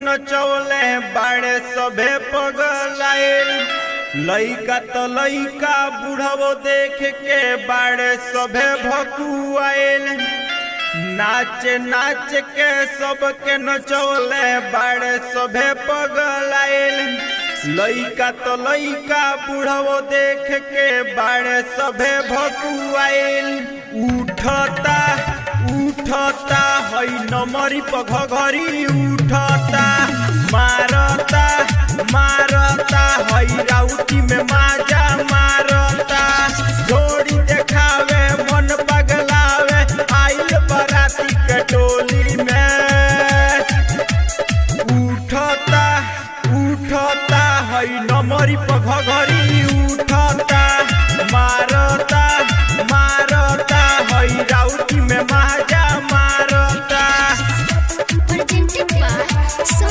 नचौले बाड़े सभे पगलाइल। लइका तो लइका बुढ़ावो देख के बाड़े सभे भकुआइल। नाच नाच के सबके नचौले बाड़े सभे पगलाइल। लइका तो लइका बुढ़ावो देख के बाड़े सभे भकुआइल। उठता उठता हई नमरी पघरी उठता मारता मारता हई राउटी में माजा मारता। जोड़ी देखावे मन पगलावे आइल बराती के टोली में। उठता उठता हई नमरी पघरी उठता मारता